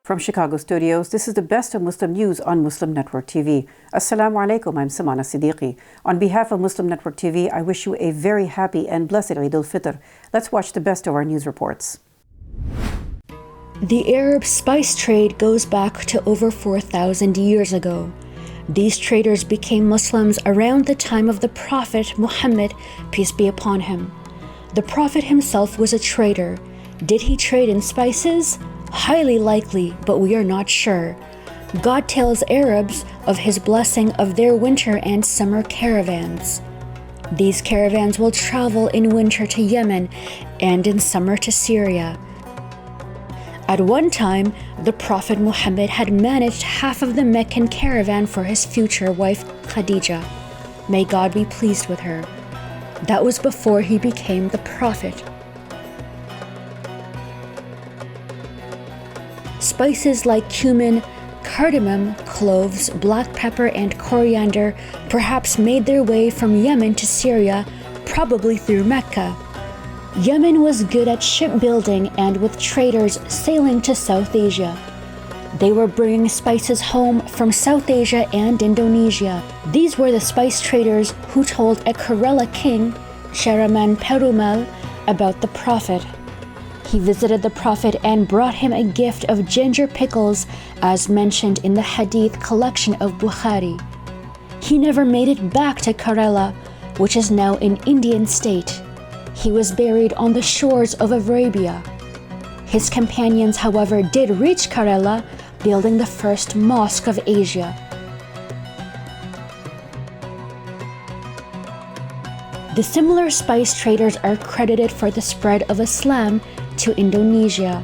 From Chicago studios, this is the best of Muslim news on Muslim Network TV. Assalamu alaikum, I'm Samana Siddiqui. On behalf of Muslim Network TV, I wish you a very happy and blessed Eid al-Fitr. Let's watch the best of our news reports. The Arab spice trade goes back to over 4,000 years ago. These traders became Muslims around the time of the Prophet Muhammad, peace be upon him. The Prophet himself was a trader. Did he trade in spices? Highly likely, but we are not sure. God tells Arabs of his blessing of their winter and summer caravans. These caravans will travel in winter to Yemen and in summer to Syria. At one time, the Prophet Muhammad had managed half of the Meccan caravan for his future wife Khadija. May God be pleased with her. That was before he became the Prophet. Spices like cumin, cardamom, cloves, black pepper, and coriander perhaps made their way from Yemen to Syria, probably through Mecca. Yemen was good at shipbuilding and with traders sailing to South Asia. They were bringing spices home from South Asia and Indonesia. These were the spice traders who told a Kerala king, Sheraman Perumal, about the Prophet. He visited the Prophet and brought him a gift of ginger pickles, as mentioned in the Hadith collection of Bukhari. He never made it back to Kerala, which is now an Indian state. He was buried on the shores of Arabia. His companions, however, did reach Kerala, building the first mosque of Asia. The similar spice traders are credited for the spread of Islam to Indonesia.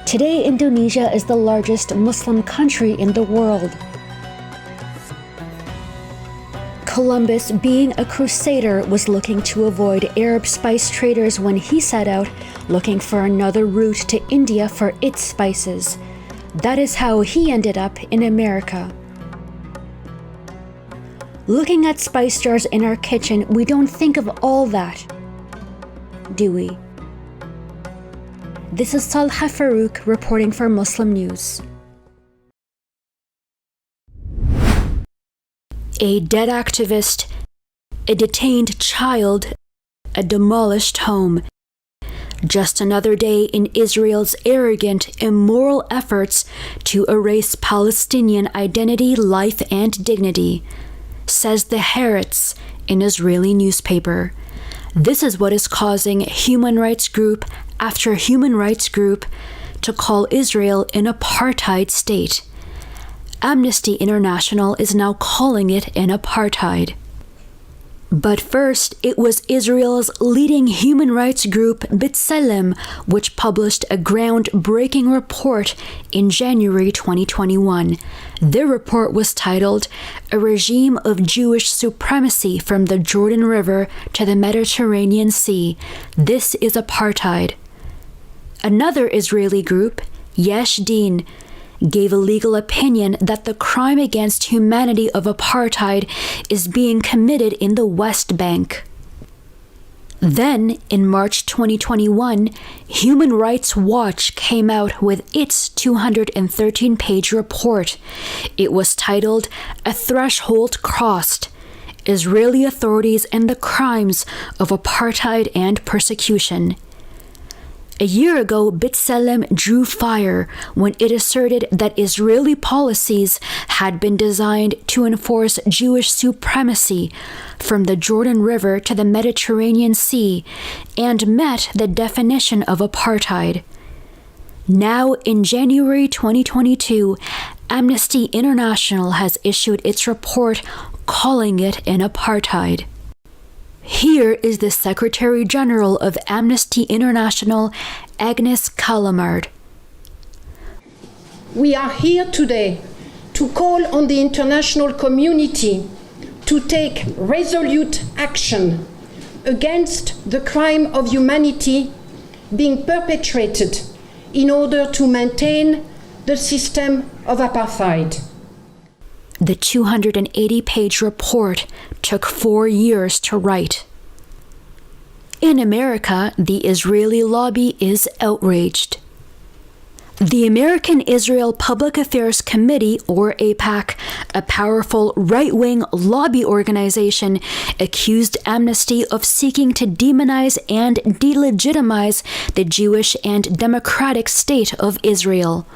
Today, Indonesia is the largest Muslim country in the world. Columbus, being a crusader, was looking to avoid Arab spice traders when he set out looking for another route to India for its spices. That is how he ended up in America. Looking at spice jars in our kitchen, we don't think of all that, do we? This is Salha Farouk reporting for Muslim News. A dead activist, a detained child, a demolished home. Just another day in Israel's arrogant, immoral efforts to erase Palestinian identity, life, and dignity, says the Haaretz, an Israeli newspaper. This is what is causing human rights group after human rights group to call Israel an apartheid state. Amnesty International is now calling it an apartheid. But first, it was Israel's leading human rights group B'Tselem which published a groundbreaking report in January 2021. Their report was titled, "A Regime of Jewish Supremacy from the Jordan River to the Mediterranean Sea. This is Apartheid." Another Israeli group, Yesh Din, gave a legal opinion that the crime against humanity of apartheid is being committed in the West Bank. Then, in March 2021, Human Rights Watch came out with its 213-page report. It was titled, "A Threshold Crossed: Israeli Authorities and the Crimes of Apartheid and Persecution." A year ago, B'Tselem drew fire when it asserted that Israeli policies had been designed to enforce Jewish supremacy from the Jordan River to the Mediterranean Sea and met the definition of apartheid. Now, in January 2022, Amnesty International has issued its report calling it an apartheid. Here is the Secretary General of Amnesty International, Agnes Callamard. We are here today to call on the international community to take resolute action against the crime of humanity being perpetrated in order to maintain the system of apartheid. The 280-page report took 4 years to write. In America, the Israeli lobby is outraged. The American Israel Public Affairs Committee, or AIPAC, a powerful right-wing lobby organization, accused Amnesty of seeking to demonize and delegitimize the Jewish and democratic state of Israel.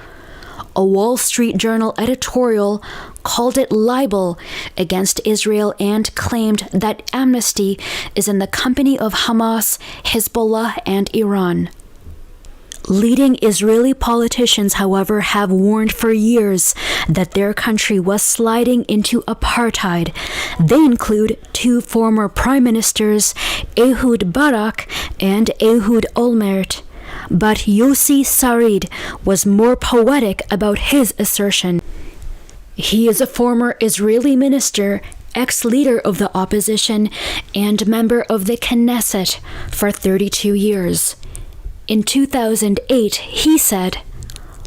A Wall Street Journal editorial called it libel against Israel and claimed that Amnesty is in the company of Hamas, Hezbollah, and Iran. Leading Israeli politicians, however, have warned for years that their country was sliding into apartheid. They include two former prime ministers, Ehud Barak and Ehud Olmert. But Yossi Sarid was more poetic about his assertion. He is a former Israeli minister, ex-leader of the opposition, and member of the Knesset for 32 years. In 2008, he said,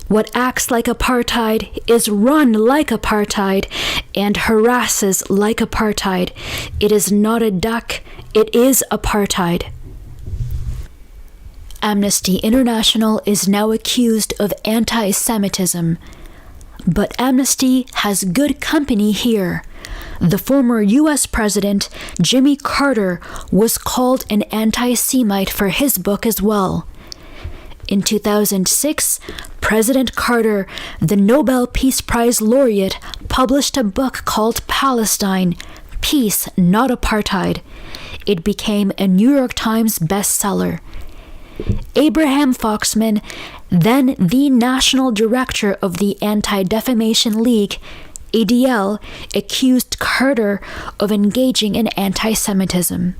"What acts like apartheid is run like apartheid and harasses like apartheid. It is not a duck, it is apartheid." Amnesty International is now accused of anti-Semitism. But Amnesty has good company here. The former U.S. President, Jimmy Carter, was called an anti-Semite for his book as well. In 2006, President Carter, the Nobel Peace Prize laureate, published a book called Palestine, Peace, Not Apartheid. It became a New York Times bestseller. Abraham Foxman, then the national director of the Anti-Defamation League, ADL, accused Carter of engaging in anti-Semitism.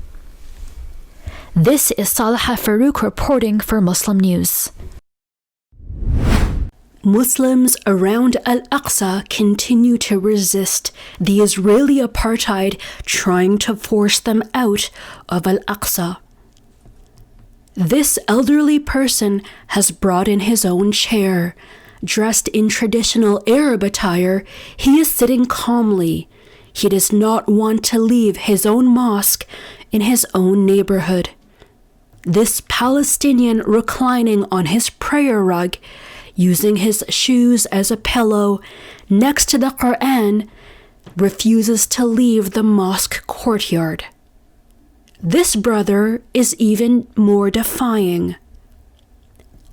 This is Salaha Farouk reporting for Muslim News. Muslims around Al-Aqsa continue to resist the Israeli apartheid trying to force them out of Al-Aqsa. This elderly person has brought in his own chair. Dressed in traditional Arab attire, he is sitting calmly. He does not want to leave his own mosque in his own neighborhood. This Palestinian reclining on his prayer rug, using his shoes as a pillow next to the Quran, refuses to leave the mosque courtyard. This brother is even more defying.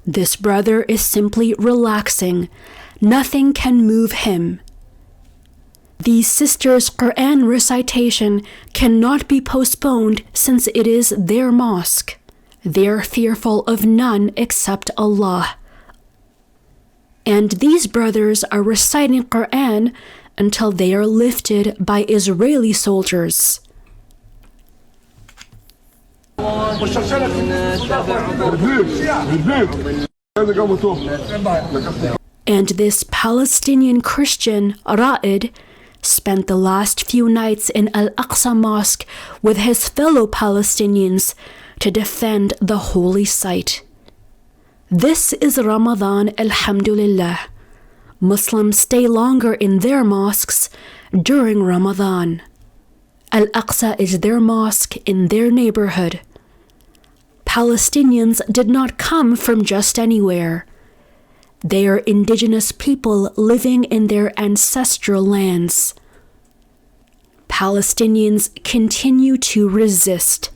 This brother is simply relaxing. Nothing can move him. These sisters' Quran recitation cannot be postponed since it is their mosque. They are fearful of none except Allah. And these brothers are reciting Quran until they are lifted by Israeli soldiers. And this Palestinian Christian, Ra'id, spent the last few nights in Al-Aqsa Mosque with his fellow Palestinians to defend the holy site. This is Ramadan, alhamdulillah. Muslims stay longer in their mosques during Ramadan. Al-Aqsa is their mosque in their neighborhood. Palestinians did not come from just anywhere. They are indigenous people living in their ancestral lands. Palestinians continue to resist.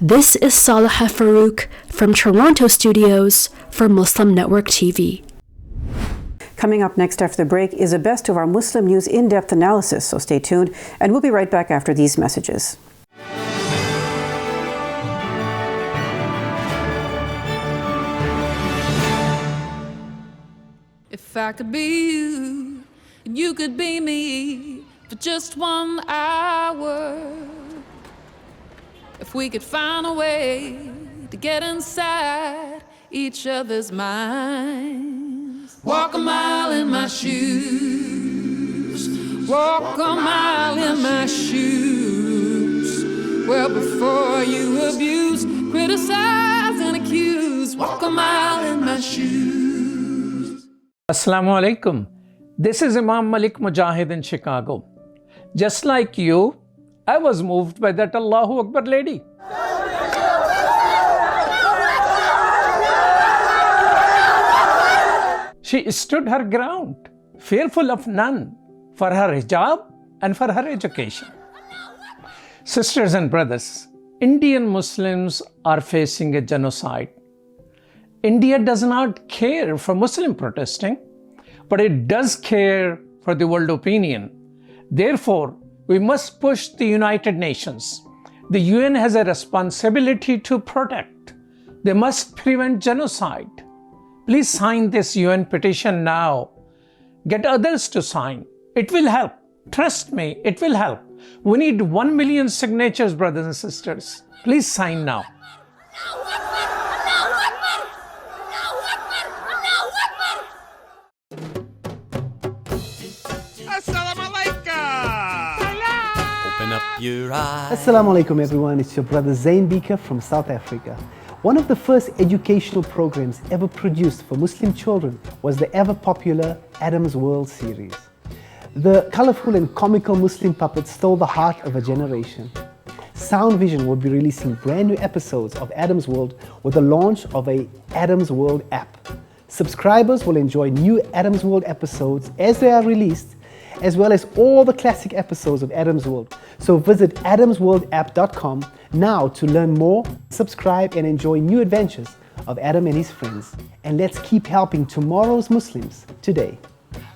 This is Salaha Farouk from Toronto studios for Muslim Network TV. Coming up next after the break is a best of our Muslim News in-depth analysis, so stay tuned, and we'll be right back after these messages. If I could be you, and you could be me for just 1 hour. If we could find a way to get inside each other's minds. Walk a mile in my shoes. Walk a mile in my shoes. Well, before you abuse, criticize and accuse. Walk a mile in my shoes. Assalamu alaikum. This is Imam Malik Mujahid in Chicago. Just like you, I was moved by that Allahu Akbar lady. She stood her ground, fearful of none, for her hijab and for her education. Sisters and brothers, Indian Muslims are facing a genocide. India does not care for Muslim protesting, but it does care for the world opinion. Therefore, we must push the United Nations. The UN has a responsibility to protect. They must prevent genocide. Please sign this UN petition now. Get others to sign. It will help. Trust me, it will help. We need 1 million signatures, brothers and sisters. Please sign now. Open up your eyes. Assalamu alaikum everyone, it's your brother Zain Bika from South Africa. One of the first educational programs ever produced for Muslim children was the ever popular Adam's World series. The colorful and comical Muslim puppets stole the heart of a generation. Sound Vision will be releasing brand new episodes of Adam's World with the launch of a Adam's World app. Subscribers will enjoy new Adam's World episodes as they are released, as well as all the classic episodes of Adam's World. So visit adamsworldapp.com now to learn more, subscribe and enjoy new adventures of Adam and his friends. And let's keep helping tomorrow's Muslims today.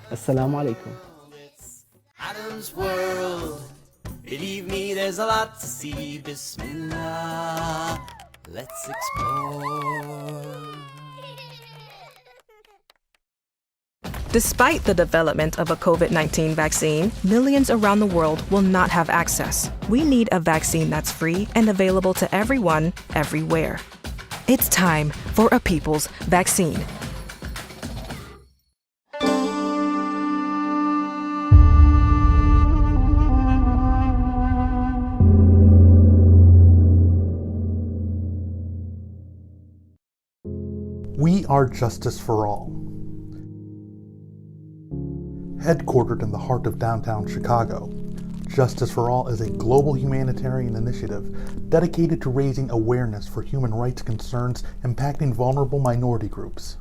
Assalamu alaikum. It's Adam's World. Believe me, there's a lot to see. Bismillah. Let's explore. Despite the development of a COVID-19 vaccine, millions around the world will not have access. We need a vaccine that's free and available to everyone, everywhere. It's time for a people's vaccine. We are Justice for All. Headquartered in the heart of downtown Chicago, Justice for All is a global humanitarian initiative dedicated to raising awareness for human rights concerns impacting vulnerable minority groups.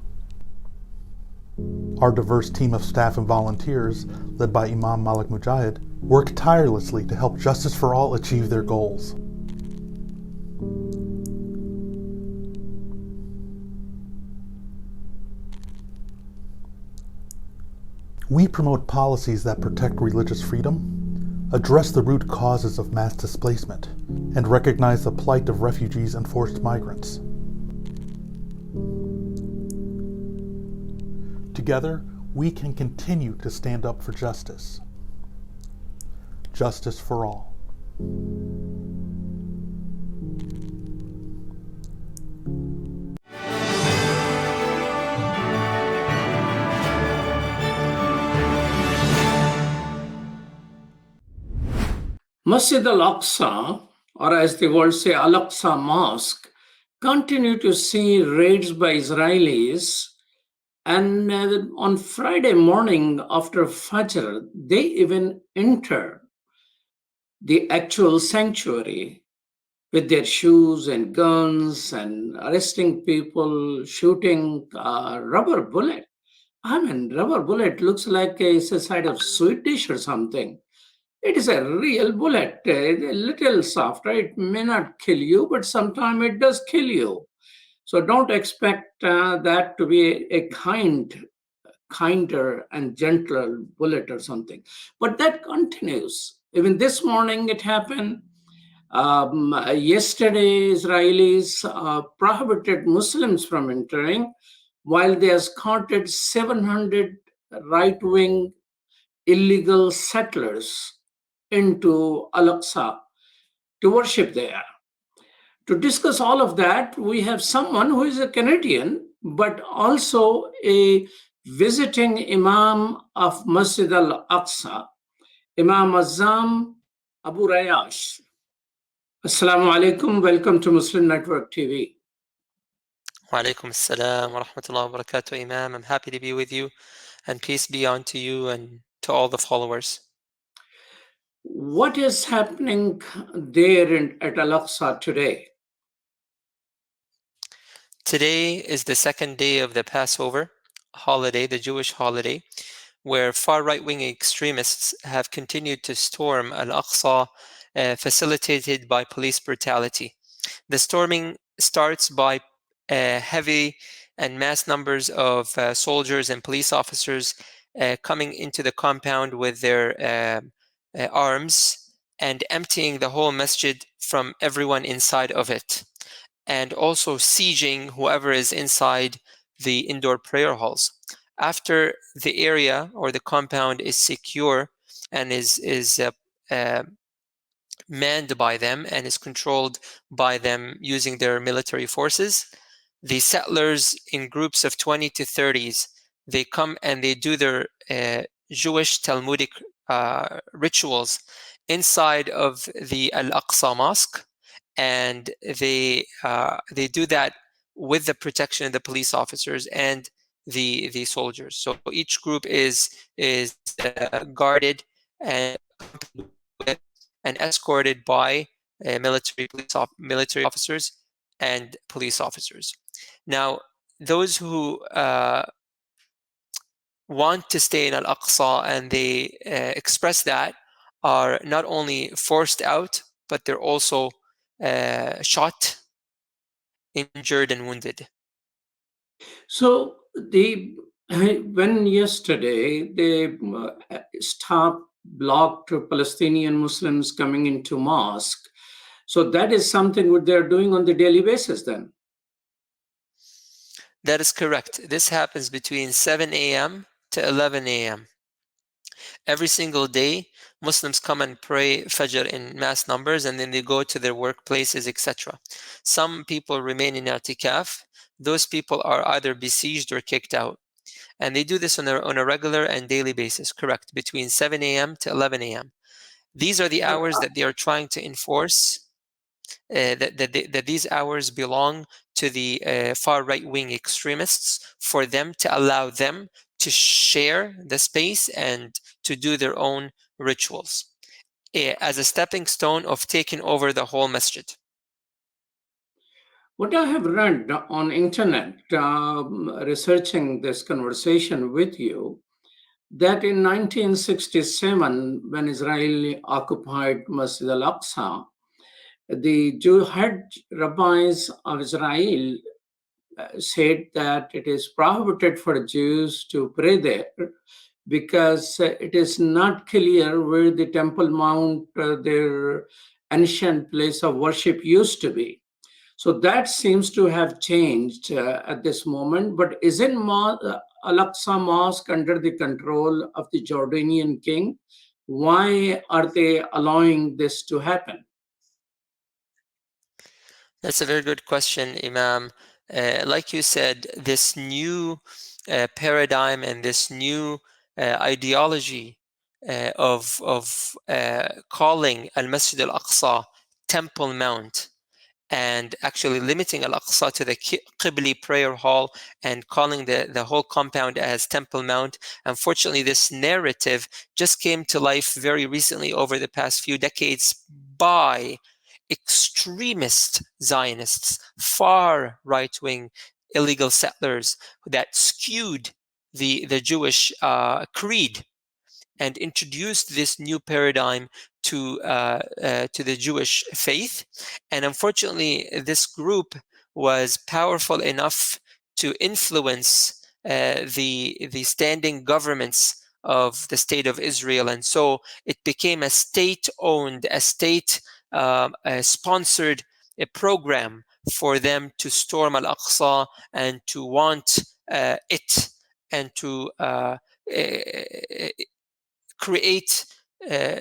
Our diverse team of staff and volunteers, led by Imam Malik Mujahid, work tirelessly to help Justice for All achieve their goals. We promote policies that protect religious freedom, address the root causes of mass displacement, and recognize the plight of refugees and forced migrants. Together, we can continue to stand up for justice. Justice for all. Masjid Al-Aqsa, or as the world say Al-Aqsa Mosque, continue to see raids by Israelis. And on Friday morning after Fajr, they even enter the actual sanctuary with their shoes and guns and arresting people, shooting rubber bullet. I mean, rubber bullet looks like it's a side of sweet dish or something. It is a real bullet, a little softer. It may not kill you, but sometimes it does kill you. So don't expect that to be a kinder and gentler bullet or something. But that continues. Even this morning it happened. Yesterday, Israelis prohibited Muslims from entering while they escorted 700 right-wing illegal settlers into Al-Aqsa to worship there. To discuss all of that, we have someone who is a Canadian, but also a visiting Imam of Masjid Al-Aqsa, Imam Azzam Abu Rayash. Assalamu alaikum, welcome to Muslim Network TV. Wa alaikum assalam wa rahmatullahi wa barakatuh, Imam. I'm happy to be with you, and peace be unto you and to all the followers. What is happening there at Al-Aqsa today? Today is the second day of the Passover holiday, the Jewish holiday, where far right-wing extremists have continued to storm Al-Aqsa, facilitated by police brutality. The storming starts by heavy and mass numbers of soldiers and police officers coming into the compound with their arms and emptying the whole masjid from everyone inside of it, and also sieging whoever is inside the indoor prayer halls. After the area or the compound is secure and is manned by them and is controlled by them using their military forces, the settlers in groups of 20 to 30s, they come and they do their Jewish Talmudic rituals inside of the Al-Aqsa Mosque, and they do that with the protection of the police officers and the soldiers. So each group is guarded and escorted by military officers and police officers. Now, those who want to stay in Al-Aqsa and they express that are not only forced out, but they're also shot, injured, and wounded. So when yesterday they blocked Palestinian Muslims coming into mosque, so that is something what they're doing on the daily basis then? That is correct. This happens between 7 a.m. to 11 a.m. Every single day, Muslims come and pray Fajr in mass numbers, and then they go to their workplaces, etc. Some people remain in i'tikaf. Those people are either besieged or kicked out. And they do this on a regular and daily basis, correct, between 7 a.m. to 11 a.m. These are the hours that they are trying to enforce, that these hours belong to the far right-wing extremists, for them to allow them to share the space and to do their own rituals as a stepping stone of taking over the whole masjid. What I have read on internet, researching this conversation with you, that in 1967, when Israel occupied Masjid al-Aqsa, the head rabbis of Israel said that it is prohibited for Jews to pray there because it is not clear where the Temple Mount, their ancient place of worship, used to be. So that seems to have changed at this moment. But isn't Al-Aqsa Mosque under the control of the Jordanian king? Why are they allowing this to happen? That's a very good question, Imam. Like you said, this new paradigm and this new ideology of calling Al-Masjid Al-Aqsa Temple Mount, and actually limiting Al-Aqsa to the Qibli prayer hall and calling the whole compound as Temple Mount. Unfortunately, this narrative just came to life very recently over the past few decades by extremist Zionists, far right-wing illegal settlers that skewed the Jewish creed and introduced this new paradigm to the Jewish faith. And unfortunately, this group was powerful enough to influence the standing governments of the state of Israel. And so it became a state-owned, a state-sponsored program for them to storm Al-Aqsa and to want it and to create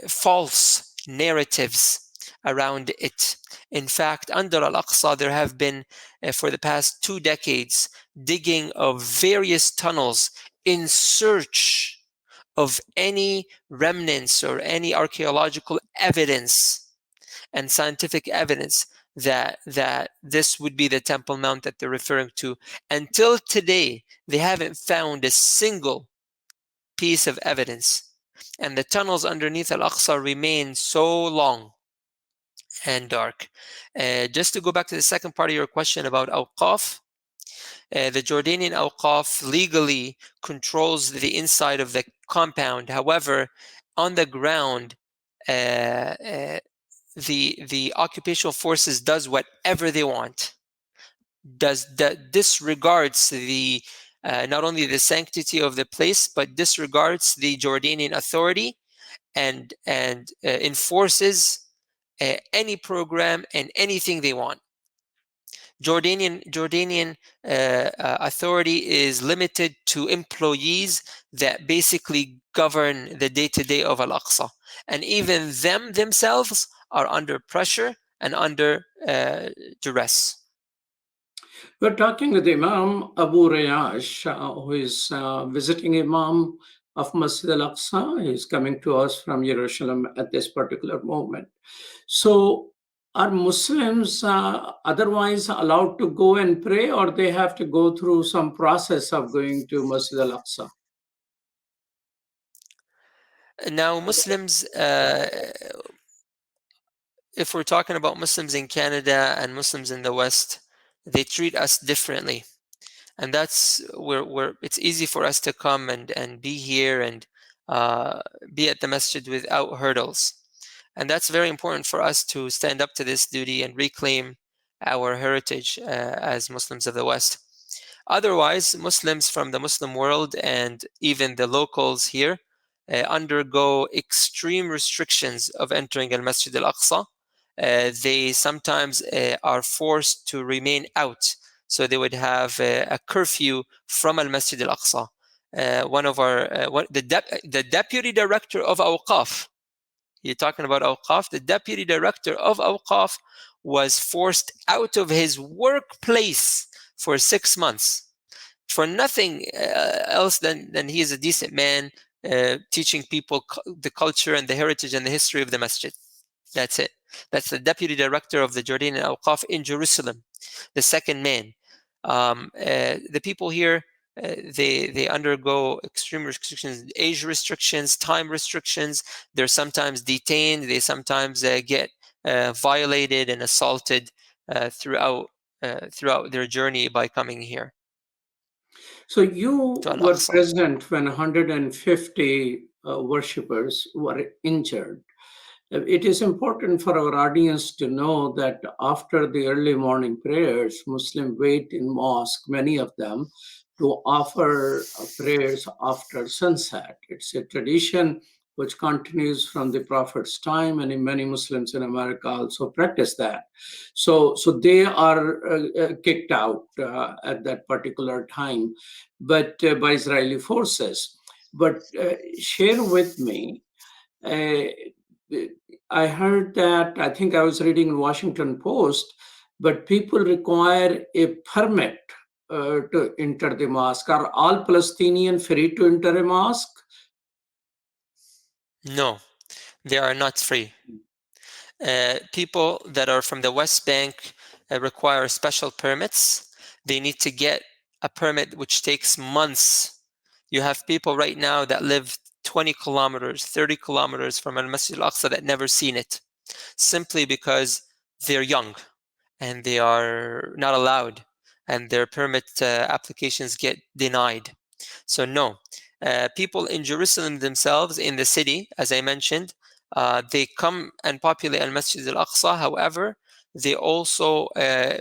false narratives around it. In fact, under Al-Aqsa, there have been, for the past 2 decades, digging of various tunnels in search of any remnants or any archaeological evidence and scientific evidence that this would be the Temple Mount that they're referring to. Until today, they haven't found a single piece of evidence and the tunnels underneath Al-Aqsa remain so long and dark. Just to go back to the second part of your question about Awqaf, the Jordanian Awqaf legally controls the inside of the compound. However, on the ground, the occupational forces does whatever they want. Disregards the not only the sanctity of the place, but disregards the Jordanian authority and enforces any program and anything they want. Jordanian authority is limited to employees that basically govern the day-to-day of Al-Aqsa. And even them themselves are under pressure and under duress. We're talking with Imam Abu Rayash, who is visiting Imam of Masjid Al-Aqsa. He's coming to us from Jerusalem at this particular moment. So, are Muslims otherwise allowed to go and pray, or they have to go through some process of going to Masjid Al-Aqsa? Now, Muslims, if we're talking about Muslims in Canada and Muslims in the West, they treat us differently. And that's where it's easy for us to come and be here and be at the masjid without hurdles. And that's very important for us to stand up to this duty and reclaim our heritage as Muslims of the West. Otherwise, Muslims from the Muslim world and even the locals here undergo extreme restrictions of entering Al-Masjid Al-Aqsa. They sometimes are forced to remain out. So they would have a curfew from Al-Masjid Al-Aqsa. One of our, the deputy director of Awqaf, you're talking about Awqaf, the deputy director of Awqaf was forced out of his workplace for 6 months for nothing else than he is a decent man teaching people the culture and the heritage and the history of the masjid. That's it. That's the deputy director of the Jordanian Awqaf in Jerusalem, the second man. The people here, they undergo extreme restrictions, age restrictions, time restrictions. They're sometimes detained. They sometimes get violated and assaulted throughout their journey by coming here. So you were present when 150 worshippers were injured. It is important for our audience to know that after the early morning prayers, Muslims wait in mosque, many of them, to offer prayers after sunset. It's a tradition which continues from the Prophet's time, and many Muslims in America also practice that. So they are kicked out at that particular time, but by Israeli forces. But share with me, I heard that, I think I was reading in Washington Post, but people require a permit to enter the mosque. Are all Palestinians free to enter a mosque? No, they are not free. People that are from the West Bank require special permits. They need to get a permit which takes months. You have people right now that live 20 kilometers, 30 kilometers from Al-Masjid Al-Aqsa that never seen it, simply because they're young and they are not allowed and their permit applications get denied. So no, people in Jerusalem themselves, in the city, as I mentioned, they come and populate Al-Masjid Al-Aqsa. However, they also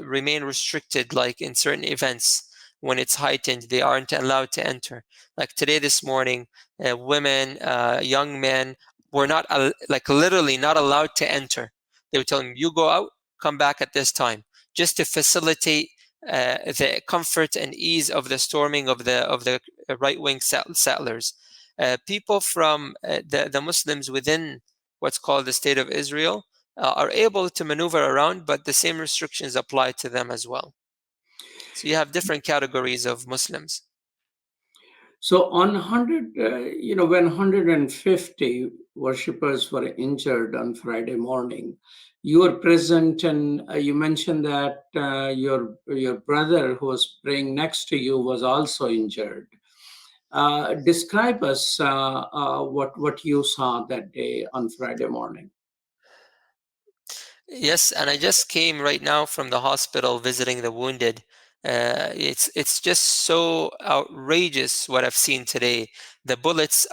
remain restricted, like in certain events. When it's heightened, they aren't allowed to enter. Like today, this morning, women, young men were not, literally not allowed to enter. They would tell them, you go out, come back at this time, just to facilitate the comfort and ease of the storming of the right-wing settlers. People from the Muslims within what's called the State of Israel are able to maneuver around, but the same restrictions apply to them as well. So you have different categories of Muslims. So on 100, when 150 worshippers were injured on Friday morning, you were present, and you mentioned that your brother who was praying next to you was also injured. Describe us what you saw that day on Friday morning. Yes, and I just came right now from the hospital visiting the wounded. It's just so outrageous what I've seen today. The bullets,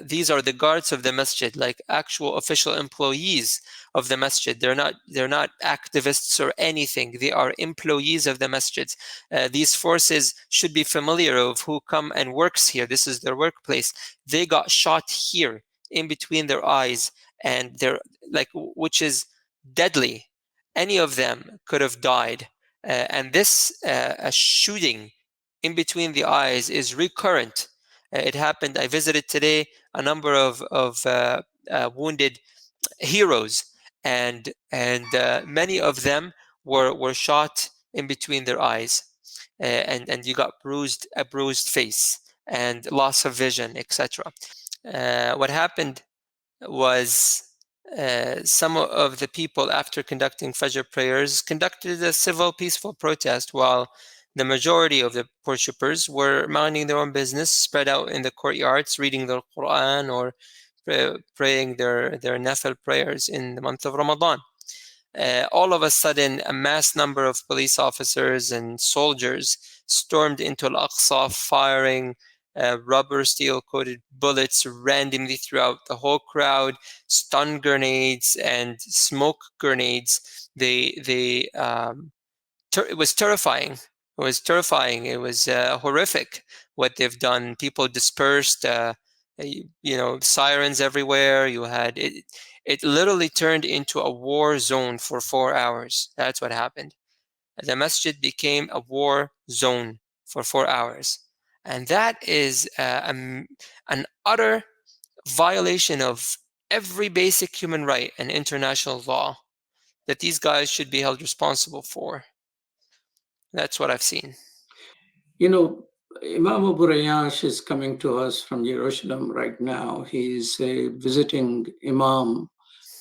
these are the guards of the masjid, like actual official employees of the masjid. They're not activists or anything. They are employees of the masjid. These forces should be familiar of who come and works here. This is their workplace. They got shot here in between their eyes, and they're like, which is deadly. Any of them could have died. And this a shooting in between the eyes is recurrent. It happened. I visited today a number of wounded heroes, and many of them were shot in between their eyes, and you got a bruised face and loss of vision, etc. What happened was some of the people, after conducting Fajr prayers, conducted a civil, peaceful protest, while the majority of the worshippers were minding their own business, spread out in the courtyards, reading the Quran or praying their nafil prayers in the month of Ramadan. All of a sudden, a mass number of police officers and soldiers stormed into Al-Aqsa, firing rubber steel-coated bullets randomly throughout the whole crowd, stun grenades and smoke grenades. It was terrifying. It was terrifying. It was horrific what they've done. People dispersed. Sirens everywhere. You had it. It literally turned into a war zone for 4 hours. That's what happened. The masjid became a war zone for 4 hours. And that is an utter violation of every basic human right and international law that these guys should be held responsible for. That's what I've seen. Imam Abu Rayash is coming to us from Jerusalem right now. He's a visiting Imam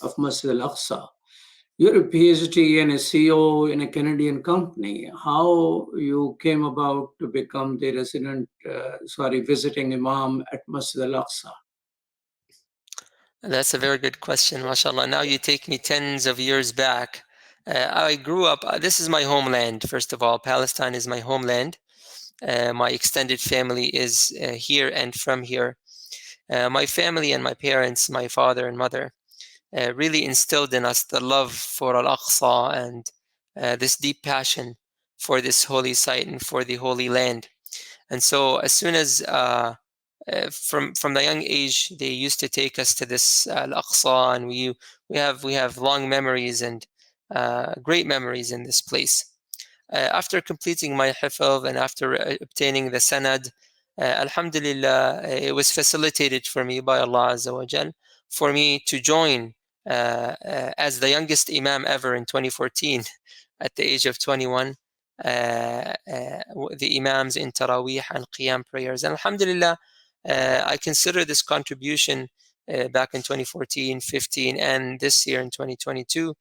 of Masjid Al-Aqsa. You're a PhD and a CEO in a Canadian company. How you came about to become the visiting Imam at Masjid Al-Aqsa? That's a very good question, mashallah. Now you take me tens of years back. I grew up, this is my homeland, first of all. Palestine is my homeland. My extended family is here and from here. My family and my parents, my father and mother, really instilled in us the love for Al-Aqsa and this deep passion for this holy site and for the Holy Land. And so as soon as from the young age, they used to take us to this Al-Aqsa, and we have long memories and great memories in this place. After completing my hifz and after obtaining the sanad, alhamdulillah, it was facilitated for me by Allah Azza wa Jal for me to join as the youngest imam ever in 2014 at the age of 21, the imams in Taraweeh and Qiyam prayers. And alhamdulillah, I consider this contribution back in 2014, 15, and this year in 2022,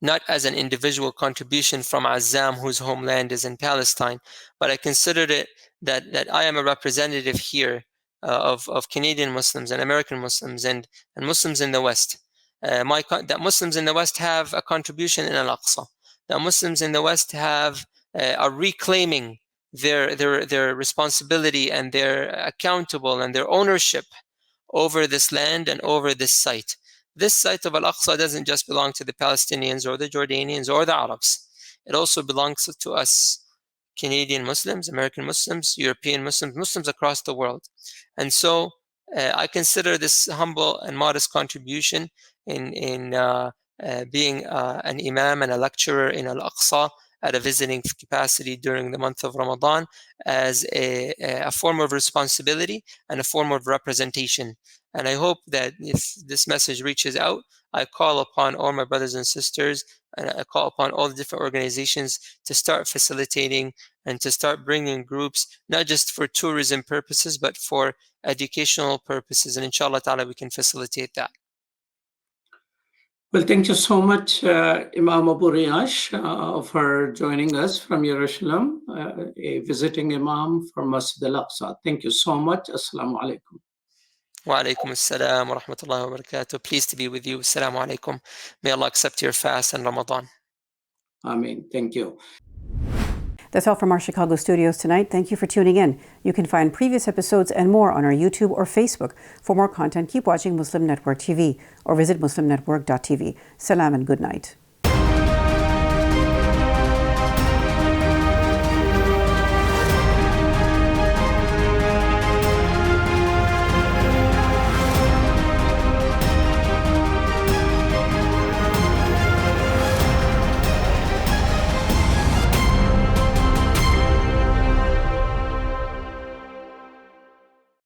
not as an individual contribution from Azzam, whose homeland is in Palestine, but I considered it that I am a representative here of Canadian Muslims and American Muslims and Muslims in the West. That Muslims in the West have a contribution in Al-Aqsa. That Muslims in the West are reclaiming their responsibility, and they're accountable, and their ownership over this land and over this site. This site of Al-Aqsa doesn't just belong to the Palestinians or the Jordanians or the Arabs. It also belongs to us, Canadian Muslims, American Muslims, European Muslims, Muslims across the world. And so I consider this humble and modest contribution in being an imam and a lecturer in Al-Aqsa at a visiting capacity during the month of Ramadan as a form of responsibility and a form of representation. And I hope that if this message reaches out, I call upon all my brothers and sisters, and I call upon all the different organizations to start facilitating and to start bringing groups, not just for tourism purposes, but for educational purposes. And inshallah ta'ala, we can facilitate that. Well, thank you so much, Imam Abu Rayash, for joining us from Jerusalem, a visiting Imam from Masjid Al-Aqsa. Thank you so much. Assalamu alaikum. Wa alaikum assalam wa rahmatullahi wa barakatuh. Pleased to be with you. Assalamu alaikum. May Allah accept your fast and Ramadan. Ameen. Thank you. That's all from our Chicago studios tonight. Thank you for tuning in. You can find previous episodes and more on our YouTube or Facebook. For more content, keep watching Muslim Network TV or visit muslimnetwork.tv. Salam and good night.